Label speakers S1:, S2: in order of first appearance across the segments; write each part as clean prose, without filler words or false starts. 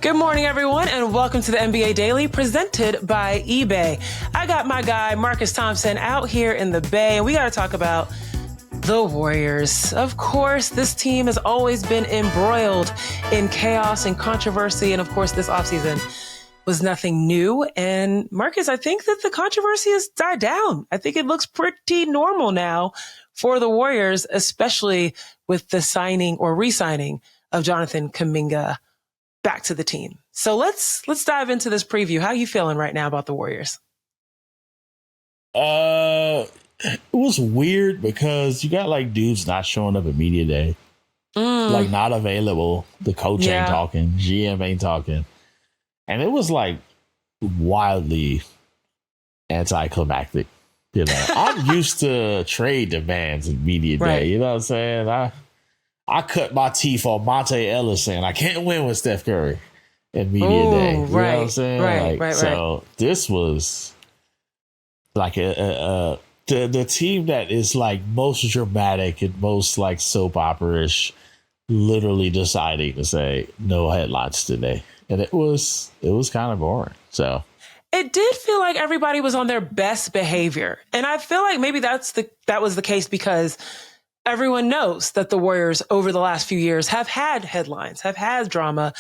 S1: Good morning, everyone, and welcome to the NBA Daily presented by eBay. I got my guy, Marcus Thompson, out here in the Bay, and we got to talk about the Warriors. Of course, this team has always been embroiled in chaos and controversy, and of course, this offseason was nothing new. And Marcus, I think that the controversy has died down. I think it looks pretty normal now for the Warriors, especially with the signing or re-signing of Jonathan Kuminga back to the team. So let's dive into this preview. How are you feeling right now about the Warriors?
S2: It was weird because you got like dudes not showing up at media day, like not available. The coach ain't talking, GM ain't talking, and it was like wildly anticlimactic. You know, I'm used to trade demands at media day. Right. You know what I'm saying? I cut my teeth on Monte Ellis saying I can't win with Steph Curry at media day. You know what I'm saying? Right. So this was like the team that is like most dramatic and most like soap opera-ish, literally deciding to say no headlines today, and it was kind of boring. So
S1: it did feel like everybody was on their best behavior, and I feel like maybe that was the case because everyone knows that the Warriors over the last few years have had headlines, have had drama,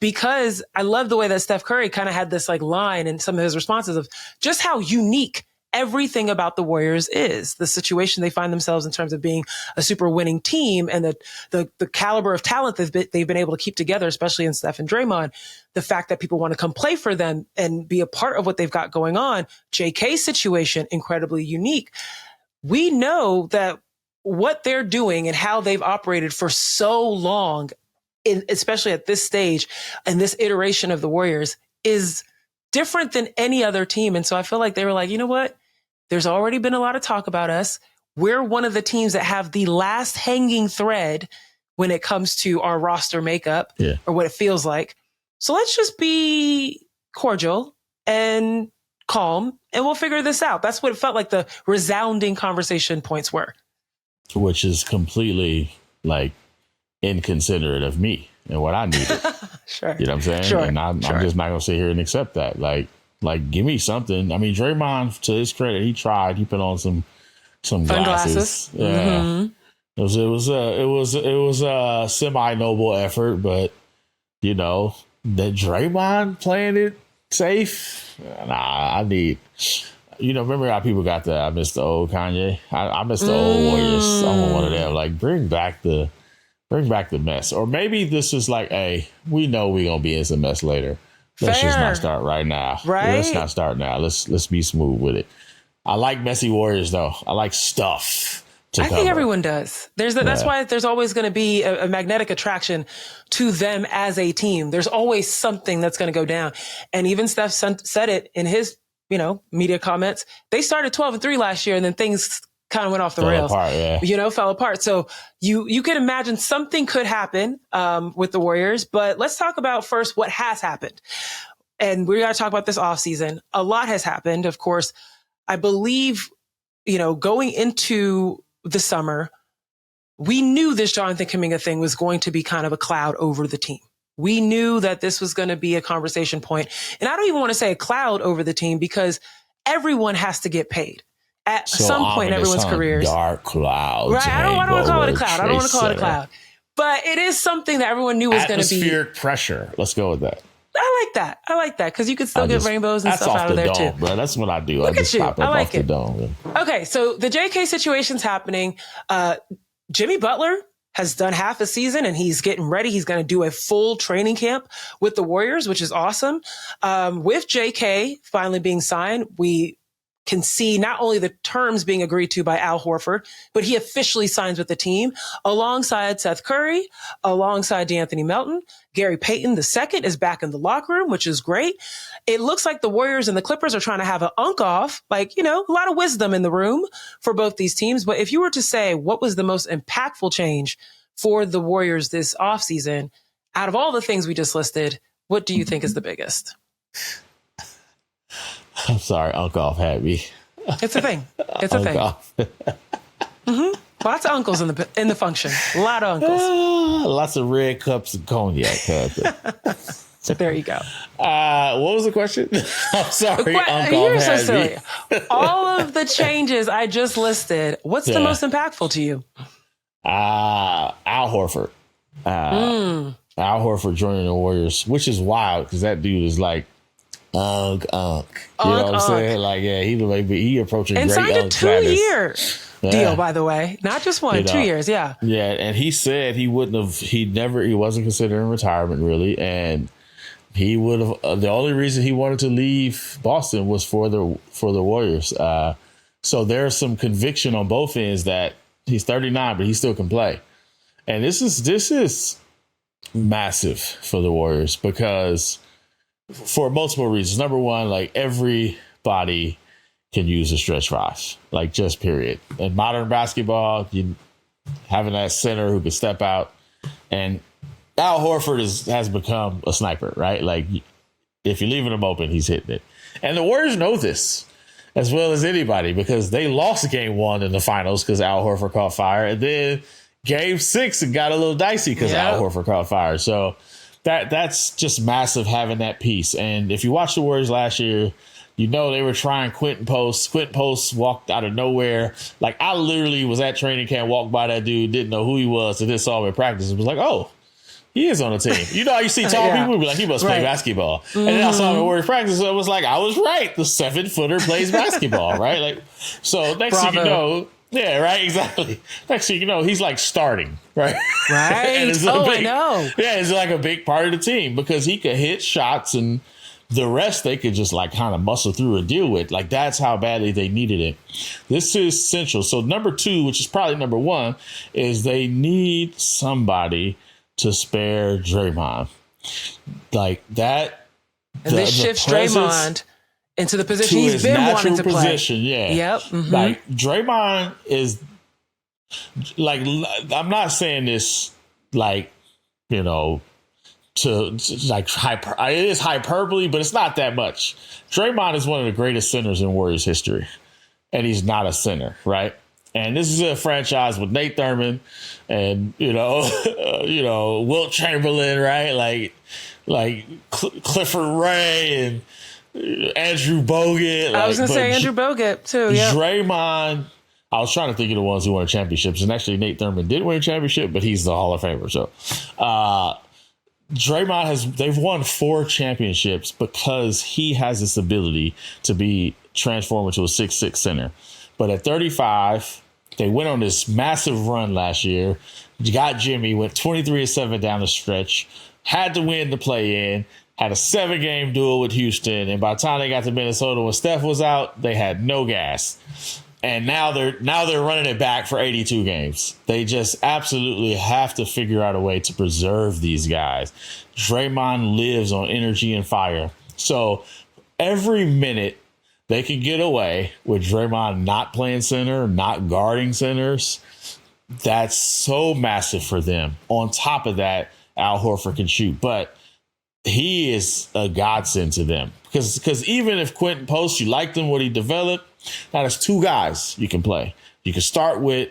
S1: because I love the way that Steph Curry kind of had this like line in some of his responses of just how unique everything about the Warriors is, the situation they find themselves in terms of being a super winning team and the caliber of talent they've been able to keep together, especially in Steph and Draymond, the fact that people want to come play for them and be a part of what they've got going on. JK's situation, incredibly unique. We know that what they're doing and how they've operated for so long, especially at this stage and this iteration of the Warriors, is different than any other team. And so I feel like they were like, you know what? There's already been a lot of talk about us. We're one of the teams that have the last hanging thread when it comes to our roster makeup, or what it feels like. So let's just be cordial and calm, and we'll figure this out. That's what it felt like the resounding conversation points were.
S2: Which is completely like inconsiderate of me and what I needed.
S1: Sure.
S2: You know what I'm saying?
S1: Sure.
S2: And I'm just not going to sit here and accept that. Like give me something. I mean, Draymond, to his credit, he tried. He put on some glasses. Yeah. Mm-hmm. It was a semi-noble effort, but you know, that Draymond playing it safe. Nah, I need. You know, remember how people got that? I miss the old Kanye. I miss the old Warriors. I want one of them. Like, bring back the mess. Or maybe this is like, hey, we know we're gonna be in some mess later. Let's just not start right now.
S1: Right?
S2: Let's not start now. Let's be smooth with it. I like messy Warriors though. I like stuff. I
S1: think everyone does. That's why there's always going to be a magnetic attraction to them as a team. There's always something that's going to go down. And even Steph said it in his media comments. They started 12-3 last year, and then things kind of went off the rails. Fell apart. So you can imagine something could happen with the Warriors. But let's talk about first what has happened. And we got to talk about this offseason. A lot has happened. Of course, I believe, going into the summer, we knew this Jonathan Kuminga thing was going to be kind of a cloud over the team. We knew that this was going to be a conversation point. And I don't even want to say a cloud over the team because everyone has to get paid at some point in everyone's careers.
S2: Dark clouds.
S1: Right. I don't want to call it a cloud. I don't want to call it a cloud. But it is something that everyone knew was going to be.
S2: Atmospheric pressure. Let's go with that.
S1: I like that because you could still get rainbows and stuff out of there too.
S2: Bro. That's what I do.
S1: Look
S2: I just
S1: at you.
S2: pop up off the dome.
S1: Okay, so the JK situation's happening. Jimmy Butler has done half a season and he's getting ready. He's going to do a full training camp with the Warriors, which is awesome. With JK finally being signed, we can see not only the terms being agreed to by Al Horford, but he officially signs with the team alongside Seth Curry, alongside DeAnthony Melton. Gary Payton II is back in the locker room, which is great. It looks like the Warriors and the Clippers are trying to have an unk-off, a lot of wisdom in the room for both these teams. But if you were to say what was the most impactful change for the Warriors this offseason, out of all the things we just listed, what do you think is the biggest?
S2: I'm sorry, Unk-Off had me.
S1: It's a thing. It's a thing. Mm-hmm. Lots of uncles in the function. A lot of uncles.
S2: Lots of red cups and cognac.
S1: There you go.
S2: What was the question? I'm sorry.
S1: You're so silly. All of the changes I just listed, what's the most impactful to you?
S2: Al Horford. Al Horford joining the Warriors, which is wild because that dude is like unk. You know what I'm saying? Like, yeah, he approaching
S1: and
S2: great
S1: signed a 2-year deal, by the way, not just one, 2 years. Yeah,
S2: yeah. And he said he wasn't considering retirement really, and he would have. The only reason he wanted to leave Boston was for the Warriors. So there's some conviction on both ends that he's 39, but he still can play. And this is massive for the Warriors because for multiple reasons. Number one, like everybody can use a stretch five, like just period. In modern basketball, having that center who can step out, and Al Horford has become a sniper, right? Like if you're leaving him open, he's hitting it. And the Warriors know this as well as anybody because they lost game 1 in the finals because Al Horford caught fire. And then game 6 it got a little dicey because Al Horford caught fire. So that's just massive having that piece. And if you watch the Warriors last year, you know they were trying Quentin Post. Quentin Post walked out of nowhere. Like I literally was at training camp, walked by that dude, didn't know who he was, and then saw him in practice and was like, oh, he is on the team. You know how you see tall people be like, he must play basketball. Mm-hmm. And then I saw him at Warriors practice, and I was like, I was right. The 7-footer plays basketball, right? Like, so next thing you know, yeah, right, exactly. Next thing you know, he's like starting, right?
S1: Right. I know.
S2: Yeah, it's like a big part of the team because he could hit shots and the rest they could just like kind of muscle through and deal with. Like that's how badly they needed it. This is essential. So number 2, which is probably number 1, is they need somebody to spare Draymond. Like that.
S1: And this shifts Draymond into the position he's been wanting to play.
S2: Yeah.
S1: Yep. Mm-hmm.
S2: Like Draymond is like, I'm not saying this like, you know, to like it is hyperbole, but it's not that much. Draymond is one of the greatest centers in Warriors history, and he's not a center, right? And this is a franchise with Nate Thurman and Wilt Chamberlain, right? Like Clifford Ray and Andrew Bogut.
S1: I was gonna say Andrew Bogut too. Yeah,
S2: Draymond. I was trying to think of the ones who won championships, and actually Nate Thurman did win a championship, but he's the Hall of Famer. So Draymond they've won 4 championships because he has this ability to be transformed into a 6'6" center. But at 35, they went on this massive run last year. You got Jimmy, went 23-7 down the stretch, had to win the play-in, had a 7-game duel with Houston, and by the time they got to Minnesota when Steph was out, they had no gas. And now they're running it back for 82 games. They just absolutely have to figure out a way to preserve these guys. Draymond lives on energy and fire. So every minute they can get away with Draymond not playing center, not guarding centers, that's so massive for them. On top of that, Al Horford can shoot, but he is a godsend to them because even if Quentin Post, you liked him, what he developed, now there's 2 guys you can play. You can start with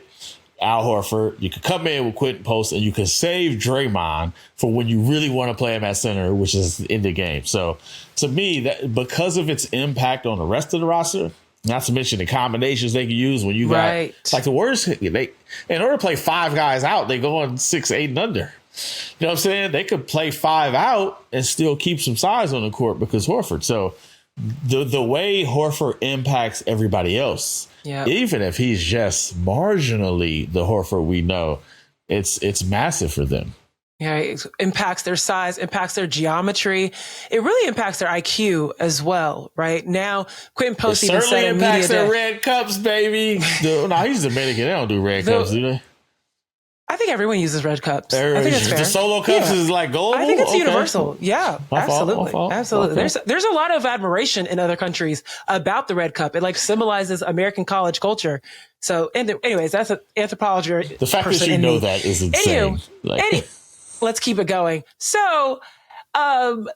S2: Al Horford, you can come in with Quentin Post, and you can save Draymond for when you really want to play him at center, which is in the game. So to me, that because of its impact on the rest of the roster, not to mention the combinations they can use when you got like the Warriors, in order to play 5 guys out, they go on 6, 8 and under. You know what I'm saying? They could play 5 out and still keep some size on the court because Horford. So the way Horford impacts everybody else, even if he's just marginally the Horford we know, it's massive for them.
S1: Yeah, it impacts their size, impacts their geometry. It really impacts their IQ as well, right? Now, Quentin Post even said in
S2: impacts their red cups, baby. No, he's Dominican. They don't do red cups, do they?
S1: I think everyone uses red cups. I think it's fair.
S2: The solo cups is like global?
S1: I think it's universal. Yeah, absolutely.
S2: Absolutely.
S1: Okay. There's a lot of admiration in other countries about the red cup. It like symbolizes American college culture. So, anyways, that's an anthropology.
S2: The fact that you know that is insane.
S1: Let's keep it going. So,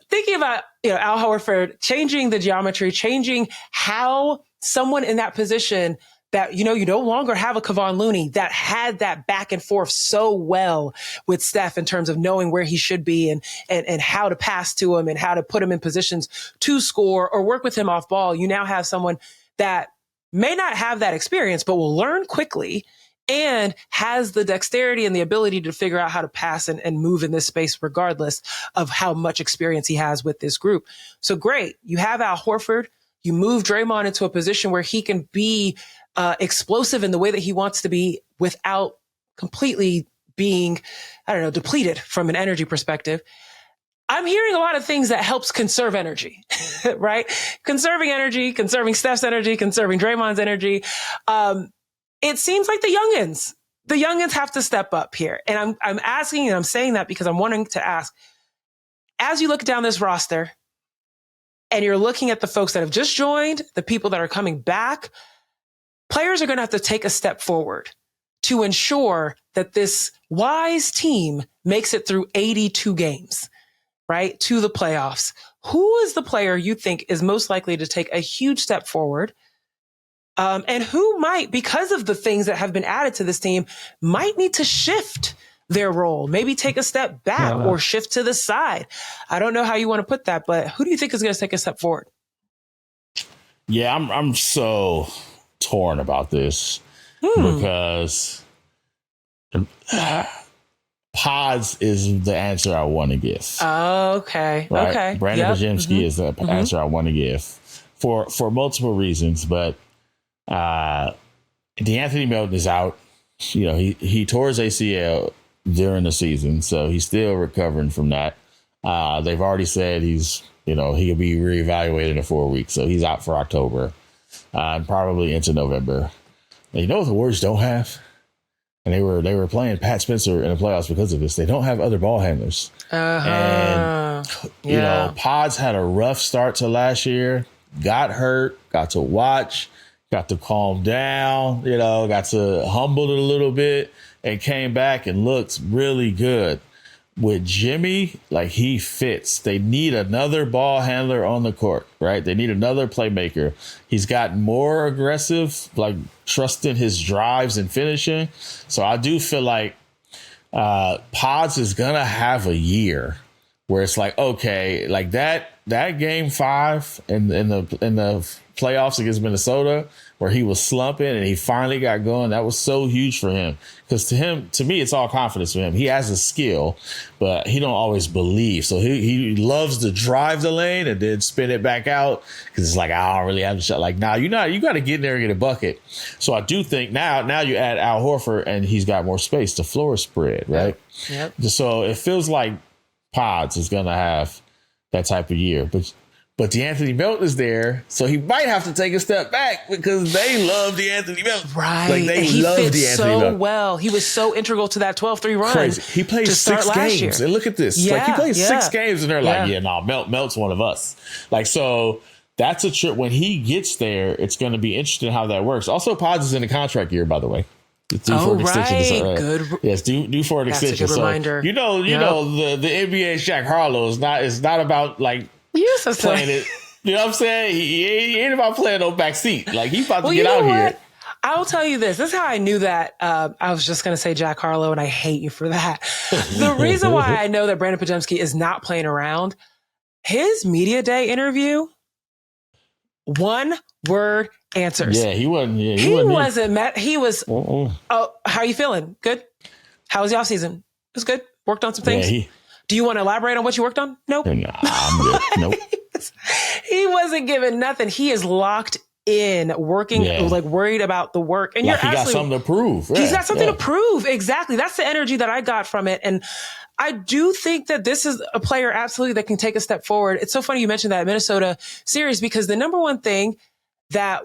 S1: thinking about Al Horford changing the geometry, changing how someone in that position that, you no longer have a Kevon Looney that had that back and forth so well with Steph in terms of knowing where he should be and how to pass to him and how to put him in positions to score or work with him off ball. You now have someone that may not have that experience, but will learn quickly and has the dexterity and the ability to figure out how to pass and move in this space, regardless of how much experience he has with this group. So great. You have Al Horford. You move Draymond into a position where he can be explosive in the way that he wants to be without completely being, depleted from an energy perspective. I'm hearing a lot of things that helps conserve energy, right? Conserving energy, conserving Steph's energy, conserving Draymond's energy. It seems like the youngins have to step up here. And I'm asking, and I'm saying that because I'm wanting to ask, as you look down this roster and you're looking at the folks that have just joined, the people that are coming back, players are going to have to take a step forward to ensure that this wise team makes it through 82 games, right, to the playoffs. Who is the player you think is most likely to take a huge step forward? And who might, because of the things that have been added to this team, might need to shift their role, maybe take a step back or shift to the side. I don't know how you want to put that, but who do you think is going to take a step forward?
S2: Yeah, I'm so torn about this because Pods is the answer I want to give.
S1: Okay.
S2: Right?
S1: Okay.
S2: Brandin Podziemski is the answer I want to give for multiple reasons, but DeAnthony Melton is out. He tore his ACL during the season, so he's still recovering from that. They've already said he could be reevaluated in 4 weeks, so he's out for October and probably into November. And you know what the Warriors don't have? And they were playing Pat Spencer in the playoffs because of this. They don't have other ball handlers. And Pods had a rough start to last year. Got hurt. Got to watch. Got to calm down. Got to humble it a little bit, and came back and looked really good. With Jimmy, he fits. They need another ball handler on the court, right? They need another playmaker. He's gotten more aggressive, trusting his drives and finishing. So I do feel like Pods is gonna have a year where it's that game 5 in the playoffs against Minnesota, where he was slumping and he finally got going. That was so huge for him, because to me, it's all confidence for him. He has a skill, but he don't always believe. So he loves to drive the lane and then spin it back out, because it's I don't really have a shot. You got to get in there and get a bucket. So I do think now you add Al Horford and he's got more space. The floor spread, right?
S1: Yep.
S2: So it feels like Pods is going to have that type of year, but DeAnthony Melton is there, so he might have to take a step back because they love DeAnthony Melton.
S1: Right.
S2: They love DeAnthony Melton.
S1: Well. He was so integral to that 12-3 run.
S2: Crazy. He played 6 games. Year. And look at this. He played 6 games, and they're Melt's one of us. So that's a trip. When he gets there, it's going to be interesting how that works. Also, Pods is in a contract year, by the way. Due for an extension.
S1: Good.
S2: Yes, due for an extension.
S1: That's a good reminder.
S2: The NBA's Jack Harlow is not about playing it. You know what I'm saying? He ain't about playing no backseat. He's about to get out here.
S1: I'll tell you this. This is how I knew that. I was just going to say Jack Harlow, and I hate you for that. The reason why I know that Brandin Podziemski is not playing around, his media day interview, 1-word answers.
S2: Yeah, he wasn't. Yeah,
S1: he wasn't met. He was. Oh, how are you feeling? Good. How was the offseason? It was good. Worked on some things.
S2: Yeah,
S1: Do you want to elaborate on what you worked on? Nope.
S2: Nah, I'm good. Nope.
S1: He wasn't given nothing. He is locked in, working, worried about the work. And
S2: he got something to prove.
S1: He's got something to prove. Exactly. That's the energy that I got from it. And I do think that this is a player absolutely that can take a step forward. It's so funny you mentioned that Minnesota series, because the number one thing that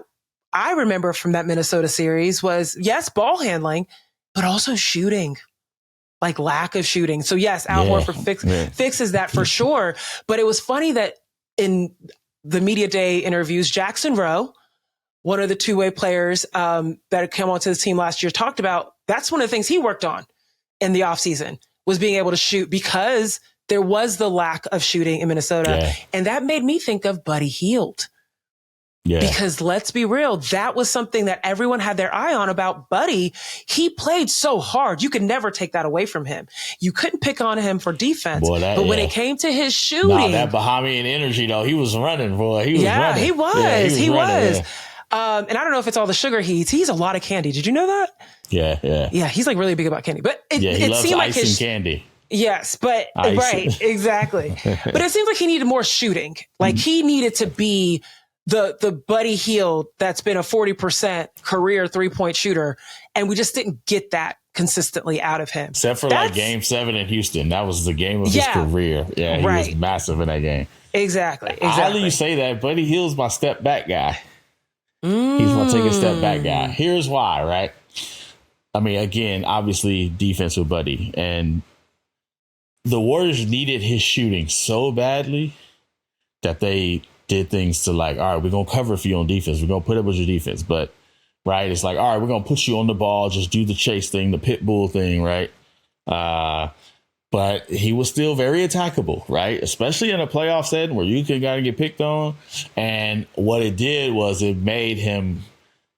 S1: I remember from that Minnesota series was, yes, ball handling, but also shooting. Lack of shooting. So yes, Al Horford fixes that for sure. But it was funny that in the media day interviews, Jackson Rowe, one of the two-way players that came onto the team last year, talked about that's one of the things he worked on in the offseason, was being able to shoot, because there was the lack of shooting in Minnesota. Yeah. And that made me think of Buddy Hield.
S2: Yeah.
S1: Because let's be real, that was something that everyone had their eye on about Buddy. He played so hard. You could never take that away from him. You couldn't pick on him for defense.
S2: Boy,
S1: but when it came to his shooting.
S2: Nah, that Bahamian energy, though, he was running, boy. He was running.
S1: He was.
S2: Yeah,
S1: he was.
S2: Yeah.
S1: And I don't know if it's all the sugar he eats. He eats a lot of candy. Did you know that?
S2: Yeah.
S1: Yeah, he's like really big about candy. But
S2: he
S1: it
S2: loves
S1: seemed
S2: ice
S1: like
S2: and candy.
S1: Yes, but
S2: Ice.
S1: right, exactly. But it seems like he needed more shooting. Like he needed to be the Buddy Hield that's been a 40% career 3-point shooter, and we just didn't get that consistently out of him.
S2: Except for like Game 7 in Houston, that was the game of his career. Yeah, he was massive in that game.
S1: Exactly.
S2: How do you say that? Buddy Hield's my step back guy. He's my take a step back guy. Here's why, right? I mean, again, obviously defense with Buddy, and the Warriors needed his shooting so badly that they did things to like, all right, we're going to cover for you on defense. We're going to put up with your defense. But, right, it's like, all right, we're going to put you on the ball. Just do the chase thing, the pit bull thing, right? But he was still very attackable, right? Especially in a playoff setting where you could gotta get picked on. And what it did was it made him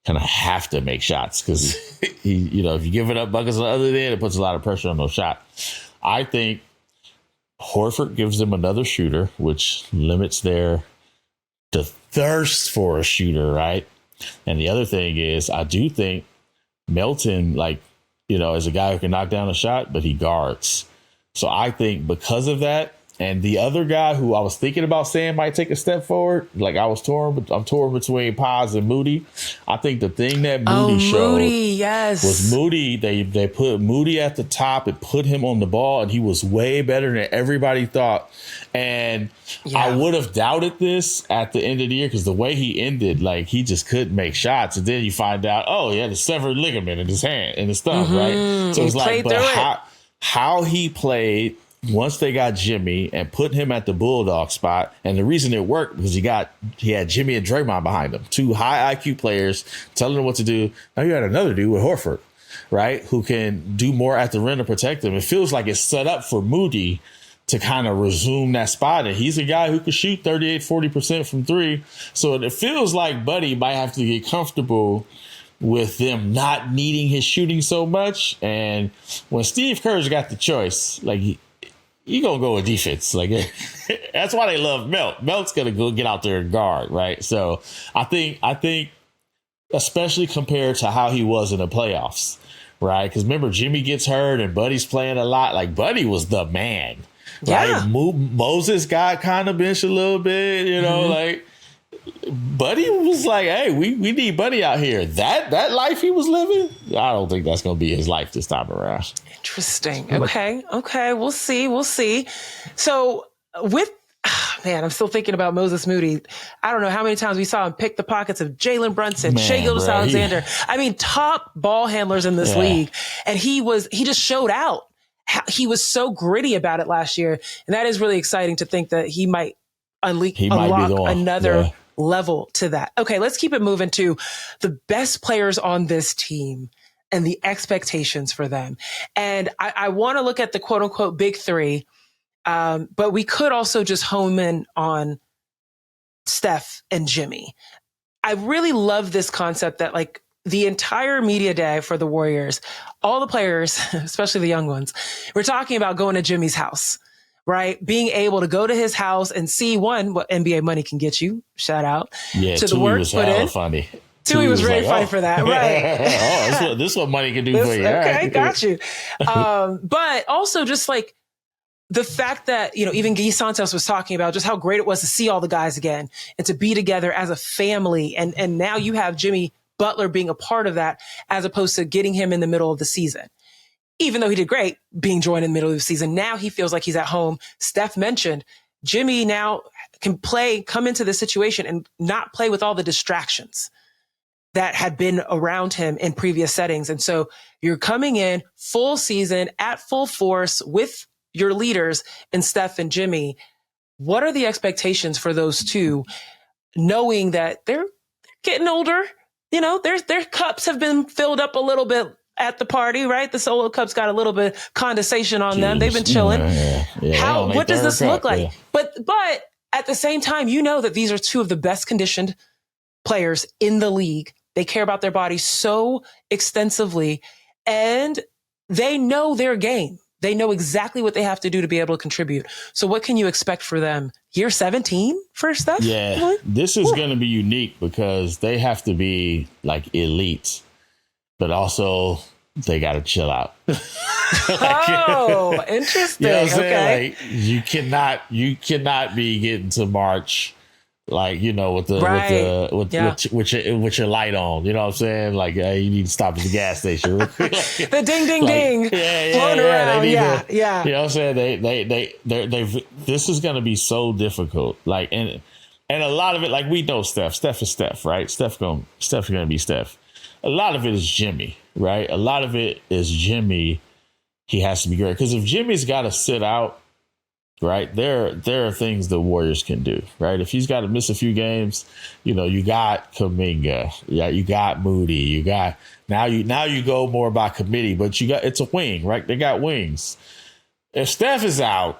S2: kind of have to make shots because he, you know, if you give it up buckets on the other end, it puts a lot of pressure on those shots. I think Horford gives them another shooter, which limits the thirst for a shooter, right? And the other thing is, I do think Melton, like, you know, is a guy who can knock down a shot, but he guards. So I think because of that, and the other guy who I was thinking about saying might take a step forward, like I'm torn between Pods and Moody. I think the thing that Moody showed was Moody. They put Moody at the top and put him on the ball, and he was way better than everybody thought. And I would have doubted this at the end of the year because the way he ended, like he just couldn't make shots. And then you find out, oh, he had a severed ligament in his hand and his thumb, right? So it's like, but how he played once they got Jimmy and put him at the Bulldog spot. And the reason it worked because he had Jimmy and Draymond behind him, two high IQ players telling him what to do. Now you had another dude with Horford, right, who can do more at the rim to protect him. It feels like it's set up for Moody to kind of resume that spot. And he's a guy who could shoot 38-40% from three. So it feels like Buddy might have to get comfortable with them not needing his shooting so much. And when Steve Kerr's got the choice, like you gonna go with defense. Like that's why they love Melt. Melt's gonna go get out there and guard, right? So I think especially compared to how he was in the playoffs, right? Because remember, Jimmy gets hurt and Buddy's playing a lot. Like Buddy was the man, right? Yeah. Moses got kind of benched a little bit, you know, like Buddy was like, hey, we need Buddy out here. That life he was living, I don't think that's gonna be his life this time around.
S1: Interesting. Okay. We'll see. So I'm still thinking about Moses Moody. I don't know how many times we saw him pick the pockets of Jalen Brunson, Shai Gilgeous-Alexander. I mean, top ball handlers in this league. And he just showed out. He was so gritty about it last year. And that is really exciting to think that he might unlock another level to that. Okay, let's keep it moving to the best players on this team and the expectations for them. And I want to look at the quote unquote big three, but we could also just home in on Steph and Jimmy. I really love this concept that like the entire media day for the Warriors, all the players, especially the young ones, we're talking about going to Jimmy's house, right? Being able to go to his house and see what NBA money can get you. Shout out to the work put in.
S2: Funny.
S1: Tui was really funny for that, right?
S2: This is what money can do for you.
S1: Okay,
S2: right.
S1: Got you. But also just like the fact that, you know, even Guy Santos was talking about just how great it was to see all the guys again and to be together as a family. And now you have Jimmy Butler being a part of that as opposed to getting him in the middle of the season. Even though he did great being joined in the middle of the season, now he feels like he's at home. Steph mentioned Jimmy now can come into this situation and not play with all the distractions that had been around him in previous settings. And so you're coming in full season at full force with your leaders in Steph and Jimmy. What are the expectations for those two, knowing that they're getting older? You know, their cups have been filled up a little bit at the party, right? The solo cups got a little bit of condensation on them. They've been chilling. What does this look like? Yeah. But at the same time, you know that these are two of the best conditioned players in the league. They care about their body so extensively, and they know their game. They know exactly what they have to do to be able to contribute. So what can you expect for them? Year 17 for Steph?
S2: Yeah,
S1: Really?
S2: this is going to be unique because they have to be like elites, but also they got to chill out.
S1: Oh, interesting.
S2: You know what I'm
S1: okay.
S2: saying? Like you cannot be getting to March like, you know, with your light on. You know what I'm saying? Like, you need to stop at the gas station.
S1: The ding, ding, ding. Floating around. Yeah.
S2: You know what I'm saying? They've this is going to be so difficult. Like, and a lot of it, like, we know Steph. Steph is Steph, right? Steph's going to be Steph. A lot of it is Jimmy, right? A lot of it is Jimmy. He has to be great. Because if Jimmy's got to sit out, right, there are things the Warriors can do, right? If he's got to miss a few games, you know, you got Kuminga, yeah, you got Moody, you got now you go more by committee, but it's a wing, right? They got wings. If Steph is out,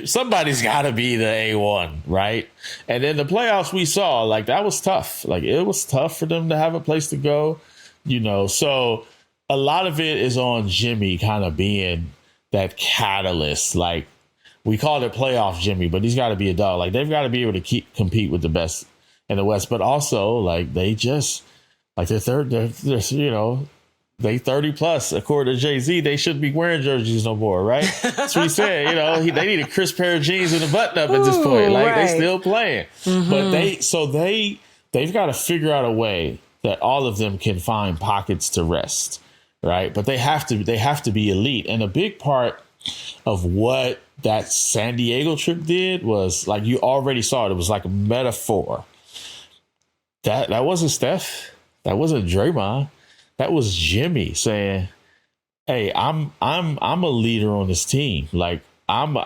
S2: somebody's got to be the A1, right? And in the playoffs we saw, like, that was tough. Like, it was tough for them to have a place to go, you know. So a lot of it is on Jimmy kind of being that catalyst. Like, we called it playoff Jimmy, but he's got to be a dog. Like, they've got to be able to compete with the best in the West. But also, like, they just, like, they're you know, they 30 plus. According to Jay-Z, they shouldn't be wearing jerseys no more, right? That's what he said. You know, they need a crisp pair of jeans and a button up at this point. Like,
S1: right.
S2: They still playing. Mm-hmm. But they've got to figure out a way that all of them can find pockets to rest, right? But they have to be elite. And a big part of what that San Diego trip did was, like, you already saw it. It was like a metaphor. That wasn't Steph. That wasn't Draymond. That was Jimmy saying, "Hey, I'm a leader on this team. Like, I'm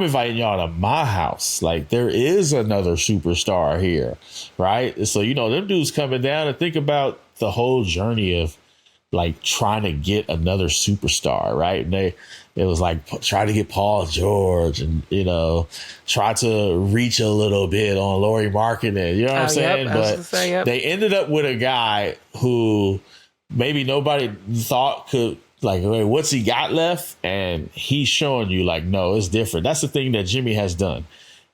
S2: inviting y'all to my house. Like, there is another superstar here, right?" So, you know, them dudes coming down and think about the whole journey of, like, trying to get another superstar, right? And it was like try to get Paul George and, you know, try to reach a little bit on Lauri Markkanen. You know what I'm saying? But they ended up with a guy who maybe nobody thought could, like, what's he got left? And he's showing you, like, no, it's different. That's the thing that Jimmy has done.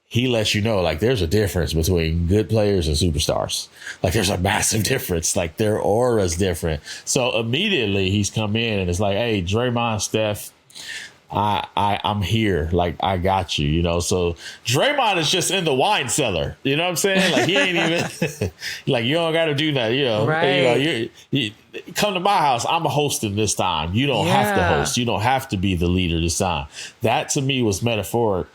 S2: He lets you know, like, there's a difference between good players and superstars. Like, there's a massive difference. Like, their aura's different. So immediately he's come in and it's like, hey, Draymond, Steph, I'm here. Like, I got you, you know. So Draymond is just in the wine cellar. You know what I'm saying? Like, he ain't even like, you don't got to do that, you know.
S1: Right.
S2: You know, you come to my house. I'm hosting this time. You don't have to host. You don't have to be the leader this time. That to me was metaphoric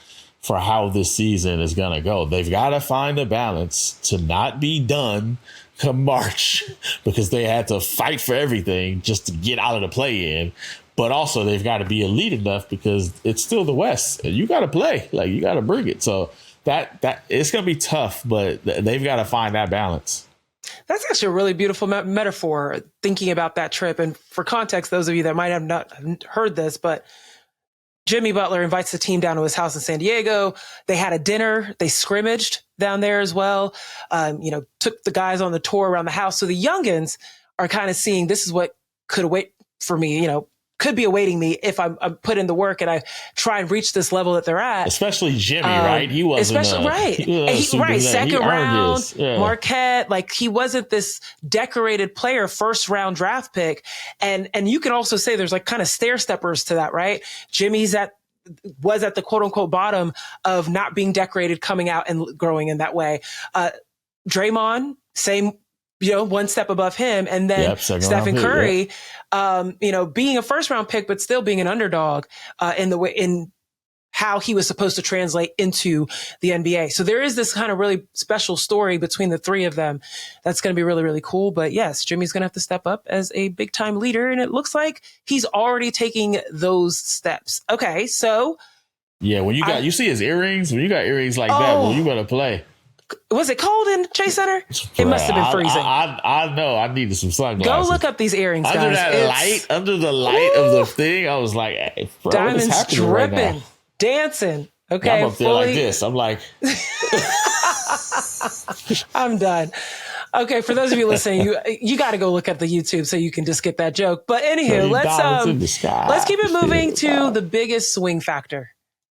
S2: for how this season is going to go. They've got to find a balance to not be done come March because they had to fight for everything just to get out of the play-in. But also they've got to be elite enough because it's still the West and you got to play. Like, you got to bring it. So that it's going to be tough, but they've got to find that balance.
S1: That's actually a really beautiful metaphor, thinking about that trip. And for context, those of you that might have not heard this, but Jimmy Butler invites the team down to his house in San Diego. They had a dinner. They scrimmaged down there as well. You know, took the guys on the tour around the house. So the youngins are kind of seeing, this is what could wait for me, you know, could be awaiting me if I'm put in the work and I try and reach this level that they're at.
S2: Especially Jimmy, right? He wasn't
S1: right. Second round, Marquette. Like, he wasn't this decorated player, first round draft pick. And you can also say there's, like, kind of stair steppers to that, right? Jimmy's was at the quote unquote bottom of not being decorated, coming out and growing in that way. Draymond, same, you know, one step above him. And then Stephen Curry, you know, being a first round pick, but still being an underdog, in how he was supposed to translate into the NBA. So there is this kind of really special story between the three of them. That's going to be really, really cool. But yes, Jimmy's going to have to step up as a big time leader. And it looks like he's already taking those steps. Okay. So.
S2: Yeah. When you see his earrings, when you got earrings like that, well, you better play.
S1: Was it cold in Chase Center? It must have been freezing.
S2: I know. I needed some sunglasses.
S1: Go look up these earrings, guys.
S2: Under the light of the thing, I was like, hey, bro,
S1: diamonds dripping,
S2: right now?
S1: Dancing. Okay,
S2: I'm up there like this. I'm like,
S1: I'm done. Okay, for those of you listening, you got to go look at the YouTube so you can just get that joke. But anywho, let's keep it moving to the biggest swing factor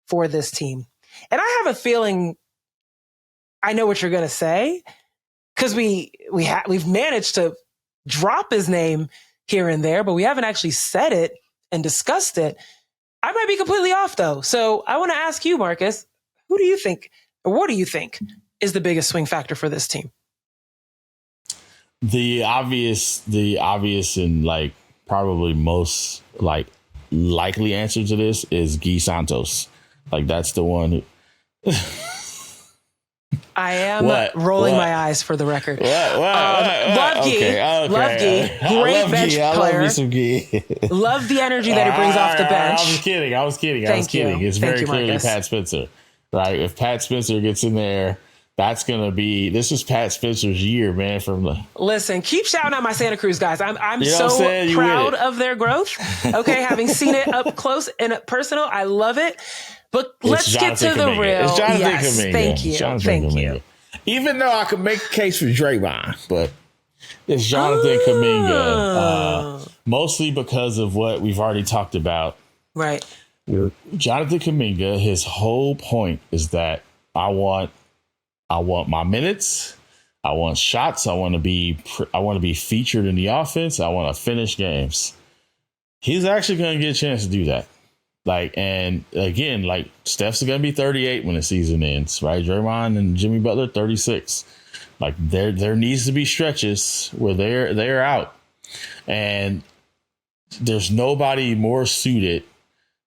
S1: for this team. And I have a feeling I know what you're going to say, because we've managed to drop his name here and there, but we haven't actually said it and discussed it. I might be completely off though. So I want to ask you, Marcus, who do you think, or what do you think is the biggest swing factor for this team?
S2: The obvious and like probably most like likely answer to this is Guy Santos. Like that's the one who
S1: I am rolling my eyes for the record.
S2: Love
S1: Guy. Love Guy. Great bench player.
S2: Love me some Guy.
S1: Love the energy that he brings off the bench.
S2: I was kidding. It's very clearly Marcus. Pat Spencer. Right? If Pat Spencer gets in there, this is Pat Spencer's year, man.
S1: Listen, keep shouting out my Santa Cruz guys. I'm so proud of their growth. Okay, having seen it up close and personal, I love it. But let's get to the real.
S2: It's Jonathan Kuminga.
S1: Thank you.
S2: Even though I could make a case for Draymond, but it's Jonathan Kuminga. Mostly because of what we've already talked about.
S1: Right.
S2: Jonathan Kuminga, his whole point is that I want my minutes. I want shots. I want to be featured in the offense. I want to finish games. He's actually going to get a chance to do that. And again, Steph's going to be 38 when the season ends, right? Draymond and Jimmy Butler, 36. There needs to be stretches where they're out, and there's nobody more suited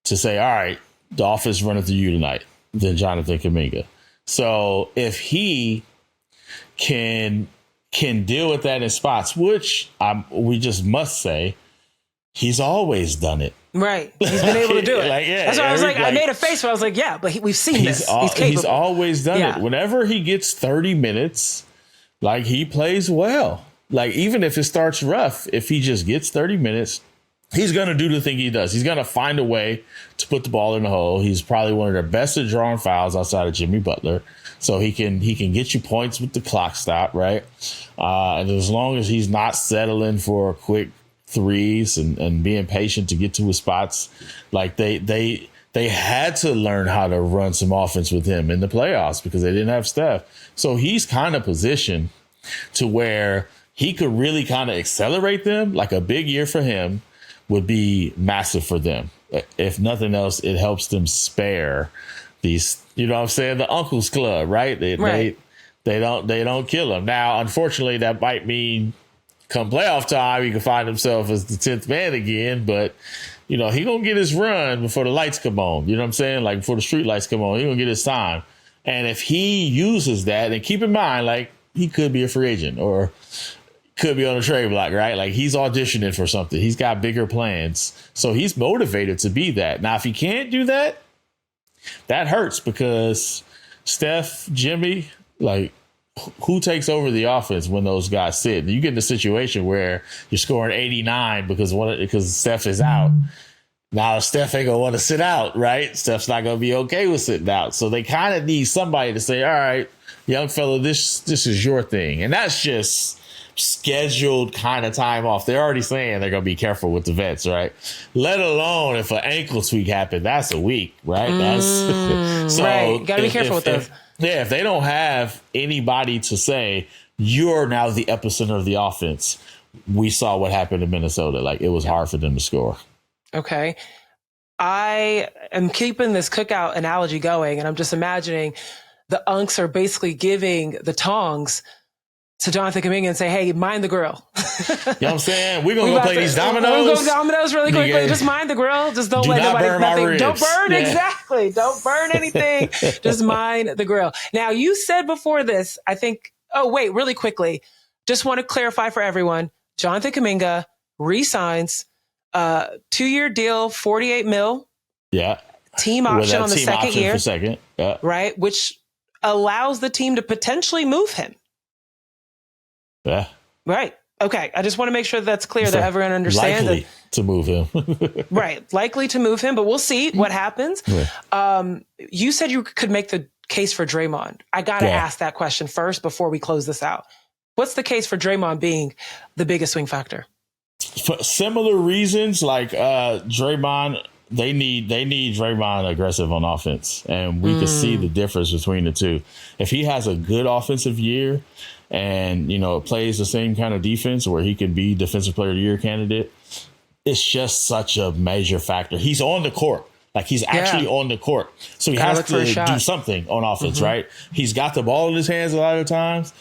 S2: to say, all right, the offense running through you tonight than Jonathan Kuminga. So if he can deal with that in spots, which we just must say, he's always done it.
S1: Right. He's been able to do it. That's why I was I made a face where I was like, yeah, but we've seen this. He's capable.
S2: He's always done it. Whenever he gets 30 minutes, he plays well. Even if it starts rough, if he just gets 30 minutes, he's going to do the thing he does. He's going to find a way to put the ball in the hole. He's probably one of the best at drawing fouls outside of Jimmy Butler. So he can get you points with the clock stop, right? And as long as he's not settling for quick threes and being patient to get to his spots, they had to learn how to run some offense with him in the playoffs because they didn't have Steph. So he's kind of positioned to where he could really kind of accelerate them. A big year for him would be massive for them. If nothing else, it helps them spare these, you know what I'm saying, the uncle's club, right? They don't kill him. Now, unfortunately, that might mean come playoff time, he can find himself as the 10th man again, but he gonna get his run before the lights come on. You know what I'm saying? Before the street lights come on, he gonna get his time. And if he uses that, and keep in mind, he could be a free agent or could be on the trade block, right? He's auditioning for something. He's got bigger plans. So he's motivated to be that. Now, if he can't do that, that hurts because Steph, Jimmy, who takes over the offense when those guys sit? You get in a situation where you're scoring 89 because Steph is out. Now, Steph ain't going to want to sit out, right? Steph's not going to be okay with sitting out. So they kind of need somebody to say, all right, young fella, this is your thing. And that's just scheduled kind of time off. They're already saying they're going to be careful with the vets, right? Let alone if an ankle tweak happened, that's a week, right? So
S1: right. Got to be careful with those.
S2: If they don't have anybody to say, you're now the epicenter of the offense, we saw what happened in Minnesota. It was hard for them to score.
S1: Okay. I am keeping this cookout analogy going, and I'm just imagining the unks are basically giving the tongs to Jonathan Kuminga and say, hey, mind the grill.
S2: You know what I'm saying? We're going to go play these dominoes.
S1: We're going to go dominoes really quickly. Just mind the grill. Just don't let nobody, nothing. Don't burn. Yeah. Exactly. Don't burn anything. Just mind the grill. Now, you said before this, I think, really quickly. Just want to clarify for everyone. Jonathan Kuminga re-signs 2-year deal, $48 million.
S2: Yeah.
S1: Team option on the second year.
S2: Yeah.
S1: Right. Which allows the team to potentially move him.
S2: Yeah.
S1: Right. Okay. I just want to make sure that's clear that everyone understands.
S2: Likely to move him.
S1: Right. Likely to move him, but we'll see what happens. Yeah. You said you could make the case for Draymond? I got to ask that question first before we close this out. What's the case for Draymond being the biggest swing factor?
S2: For similar reasons, like Draymond, they need Draymond aggressive on offense, and we can see the difference between the two. If he has a good offensive year and, plays the same kind of defense where he can be defensive player of the year candidate, it's just such a major factor. He's on the court. Like, he's actually on the court. So he has to do something on offense, right? He's got the ball in his hands a lot of times.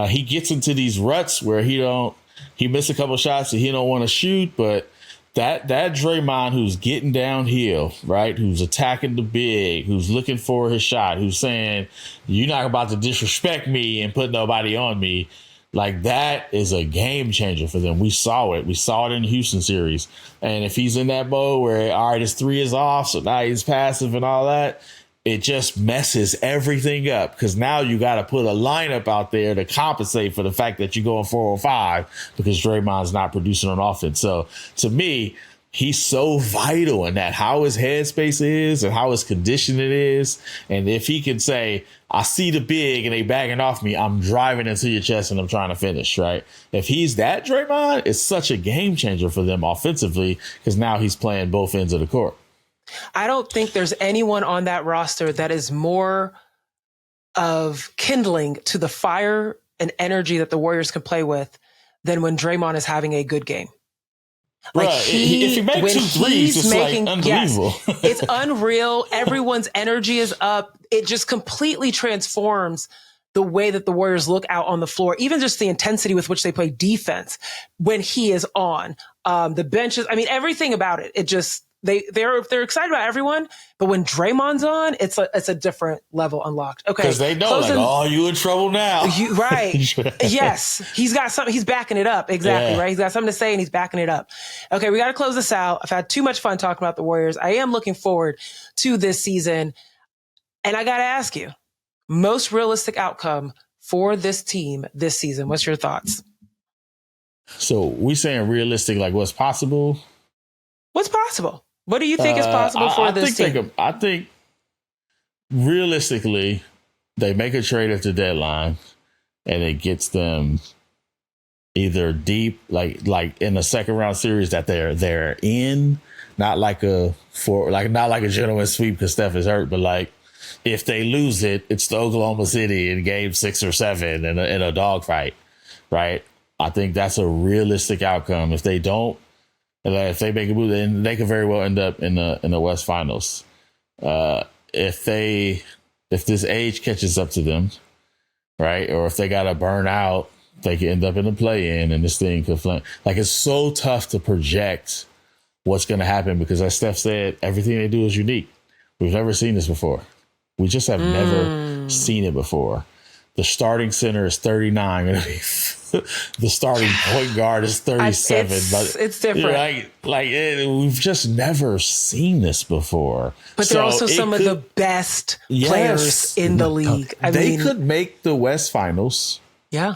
S2: He gets into these ruts where he missed a couple shots that he don't want to shoot, but that Draymond who's getting downhill, right, who's attacking the big, who's looking for his shot, who's saying, you're not about to disrespect me and put nobody on me, like, that is a game changer for them. We saw it. We saw it in the Houston series. And if he's in that mode where, all right, his three is off, so now he's passive and all that, it just messes everything up, because now you got to put a lineup out there to compensate for the fact that you're going 405 because Draymond's not producing on offense. So to me, he's so vital in that, how his headspace is and how his condition it is. And if he can say, I see the big and they bagging off me, I'm driving into your chest and I'm trying to finish, right? If he's that Draymond, it's such a game changer for them offensively, because now he's playing both ends of the court.
S1: I don't think there's anyone on that roster that is more of kindling to the fire and energy that the Warriors can play with than when Draymond is having a good game. Like,
S2: if he makes 2 threes, it's like unbelievable.
S1: Yes, it's unreal. Everyone's energy is up. It just completely transforms the way that the Warriors look out on the floor, even just the intensity with which they play defense when he is on. The benches, I mean, everything about it. It just, they're excited about everyone, but when Draymond's on, it's a different level unlocked. Okay,
S2: because they know, you in trouble now.
S1: Right? Yes, he's got something. He's backing it up. Exactly. Yeah. Right. He's got something to say, and he's backing it up. Okay, we got to close this out. I've had too much fun talking about the Warriors. I am looking forward to this season, and I got to ask you, most realistic outcome for this team this season. What's your thoughts?
S2: So we saying realistic, like what's possible?
S1: What's possible? What do you think is possible for this team?
S2: I think realistically, they make a trade at the deadline, and it gets them either deep, like in the second round series that they're in, not like a gentleman's sweep because Steph is hurt, but like if they lose it, it's the Oklahoma City in game 6 or 7 in a dogfight, right? I think that's a realistic outcome. If they don't. If they make a move, then they could very well end up in the West Finals. If this age catches up to them, right, or if they got to burn out, they could end up in the play-in, and this thing could flame. Like, it's so tough to project what's going to happen because, as Steph said, everything they do is unique. We've never seen this before. We just have never seen it before. The starting center is 39. The starting point guard is 37.
S1: It's different.
S2: We've just never seen this before.
S1: But they're also some of the best players in the league.
S2: They could make the West Finals.
S1: Yeah.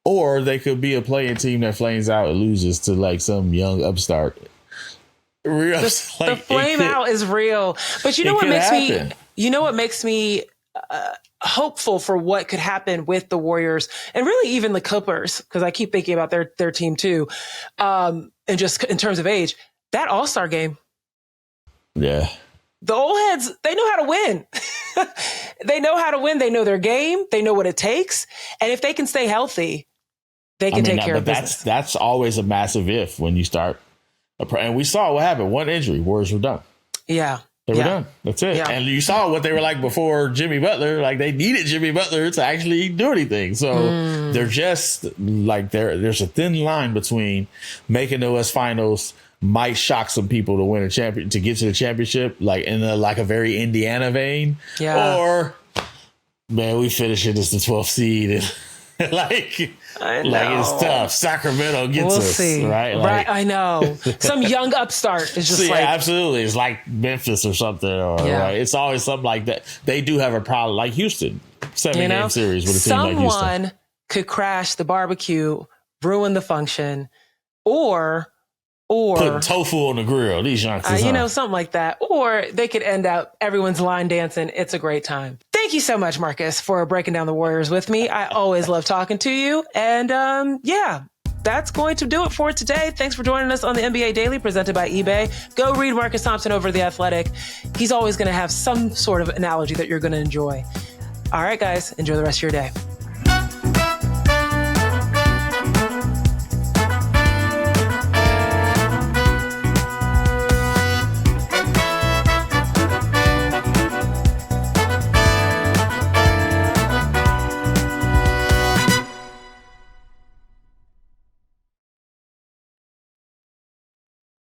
S2: Or they could be a playing team that flames out and loses to like some young upstart.
S1: The flame out is real. But you know what makes me hopeful for what could happen with the Warriors and really even the Clippers, because I keep thinking about their team too. And just in terms of age, that All-Star game.
S2: Yeah.
S1: The old heads, they know how to win. They know how to win. They know their game. They know what it takes. And if they can stay healthy, they can take care of business.
S2: That's always a massive if when you start. And we saw what happened. One injury, Warriors were done.
S1: Yeah.
S2: They were done. That's it. Yeah. And you saw what they were like before Jimmy Butler. Like, they needed Jimmy Butler to actually do anything. So they're just like, there's a thin line between making the West Finals might shock some people to win a champion, to get to the championship, like in a very Indiana vein.
S1: Yeah.
S2: Or, man, we finish it as the 12th seed. And it's tough. Sacramento gets us. See. Right?
S1: Right. I know. Some young upstart is just
S2: absolutely. It's like Memphis or something. Right? It's always something like that. They do have a problem, like Houston. 7-game series with a team like Houston.
S1: Someone could crash the barbecue, ruin the function, or
S2: put tofu on the grill. These youngsters,
S1: something like that. Or they could end up everyone's line dancing. It's a great time. Thank Thank you so much, Marcus, for breaking down the Warriors with me. I always love talking to you. And that's going to do it for today. Thanks for joining us on the NBA Daily presented by eBay. Go read Marcus Thompson over The Athletic. He's always going to have some sort of analogy that you're going to enjoy. All right, guys, enjoy the rest of your day.